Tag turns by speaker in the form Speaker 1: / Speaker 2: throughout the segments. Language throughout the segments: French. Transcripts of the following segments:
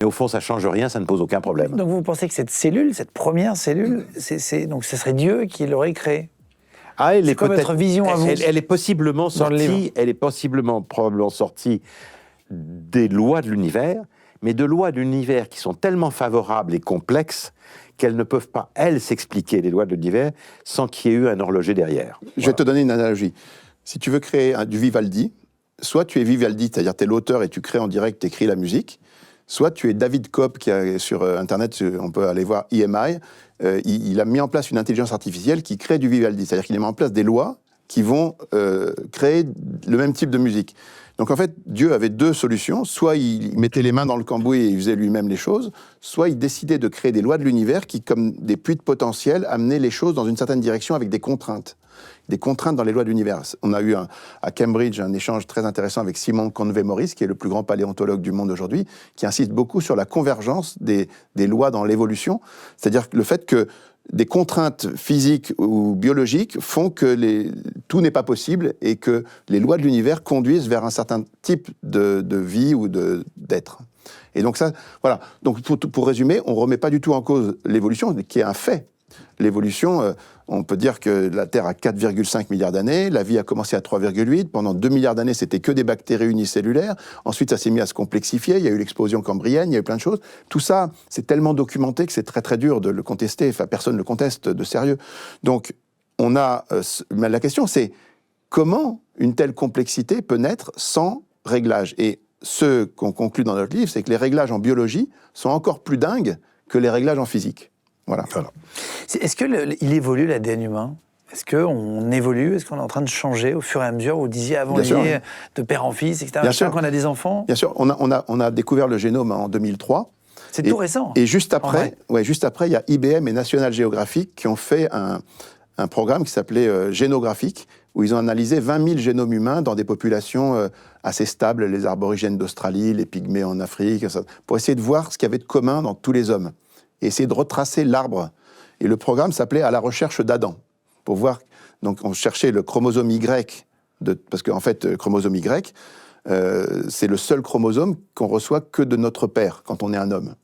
Speaker 1: Mais au fond, ça ne change rien, ça ne pose aucun problème.
Speaker 2: Donc vous pensez que cette cellule, cette première cellule, donc ce serait Dieu qui l'aurait créée?
Speaker 1: Ah,
Speaker 2: c'est quoi votre vision à vous?
Speaker 1: Elle est possiblement sortie, probablement sortie des lois de l'univers, mais de lois de l'univers qui sont tellement favorables et complexes qu'elles ne peuvent pas, elles, s'expliquer, les lois de l'univers, sans qu'il y ait eu un horloger derrière.
Speaker 3: Je vais te donner une analogie. Si tu veux créer du Vivaldi, soit tu es Vivaldi, c'est-à-dire tu es l'auteur et tu crées en direct, tu écris la musique, soit tu es David Kopp, qui est sur Internet, on peut aller voir EMI, il a mis en place une intelligence artificielle qui crée du Vivaldi, c'est-à-dire qu'il a mis en place des lois qui vont créer le même type de musique. Donc en fait, Dieu avait deux solutions, soit il mettait les mains dans le cambouis et il faisait lui-même les choses, soit il décidait de créer des lois de l'univers qui, comme des puits de potentiel, amenaient les choses dans une certaine direction avec des contraintes dans les lois de l'univers. On a eu à Cambridge un échange très intéressant avec Simon Convey-Morris, qui est le plus grand paléontologue du monde aujourd'hui, qui insiste beaucoup sur la convergence des lois dans l'évolution, c'est-à-dire le fait que des contraintes physiques ou biologiques font que tout n'est pas possible et que les lois de l'univers conduisent vers un certain type de vie ou d'être. Et donc ça, voilà. Donc pour résumer, on ne remet pas du tout en cause l'évolution, qui est un fait. L'évolution, on peut dire que la Terre a 4,5 milliards d'années, la vie a commencé à 3,8, pendant 2 milliards d'années, c'était que des bactéries unicellulaires, ensuite ça s'est mis à se complexifier, il y a eu l'explosion cambrienne, il y a eu plein de choses. Tout ça, c'est tellement documenté que c'est très très dur de le contester, enfin personne ne le conteste de sérieux. Donc, mais la question c'est, comment une telle complexité peut naître sans réglage? Et ce qu'on conclut dans notre livre, c'est que les réglages en biologie sont encore plus dingues que les réglages en physique. Voilà.
Speaker 2: Est-ce qu'il évolue l'ADN humain? Est-ce qu'on évolue? Est-ce qu'on est en train de changer au fur et à mesure? Vous disiez avant lié de père en fils, etc.
Speaker 3: Bien sûr.
Speaker 2: Quand on a des enfants.
Speaker 3: Bien sûr. On a découvert le génome en 2003.
Speaker 2: C'est tout récent.
Speaker 3: Et juste après, il y a IBM et National Geographic qui ont fait un programme qui s'appelait Génographique, où ils ont analysé 20 000 génomes humains dans des populations assez stables, les aborigènes d'Australie, les pygmées en Afrique, pour essayer de voir ce qu'il y avait de commun dans tous les hommes. Et essayer de retracer l'arbre. Et le programme s'appelait « À la recherche d'Adam », pour voir. Donc on cherchait le chromosome Y, parce qu'en fait, le chromosome Y, c'est le seul chromosome qu'on reçoit que de notre père, quand on est un homme.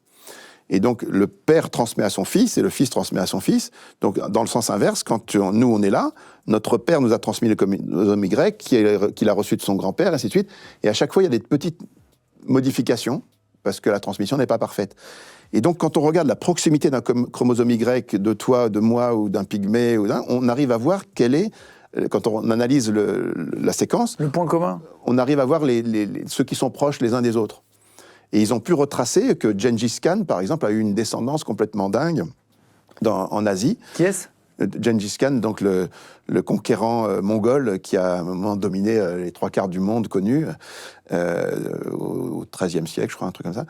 Speaker 3: Et donc le père transmet à son fils, et le fils transmet à son fils. Donc dans le sens inverse, quand nous on est là, notre père nous a transmis le chromosome Y, qu'il a reçu de son grand-père, et ainsi de suite. Et à chaque fois, il y a des petites modifications, parce que la transmission n'est pas parfaite. Et donc, quand on regarde la proximité d'un chromosome Y de toi, de moi, ou d'un pygmée, on arrive à voir quelle est, quand on analyse la séquence...
Speaker 2: Le point commun.
Speaker 3: On arrive à voir ceux qui sont proches les uns des autres. Et ils ont pu retracer que Gengis Khan, par exemple, a eu une descendance complètement dingue en Asie.
Speaker 2: Qui est-ce ?
Speaker 3: Gengis Khan, donc le conquérant mongol qui a à un moment dominé les 3/4 du monde connu au XIIIe siècle, je crois, un truc comme ça.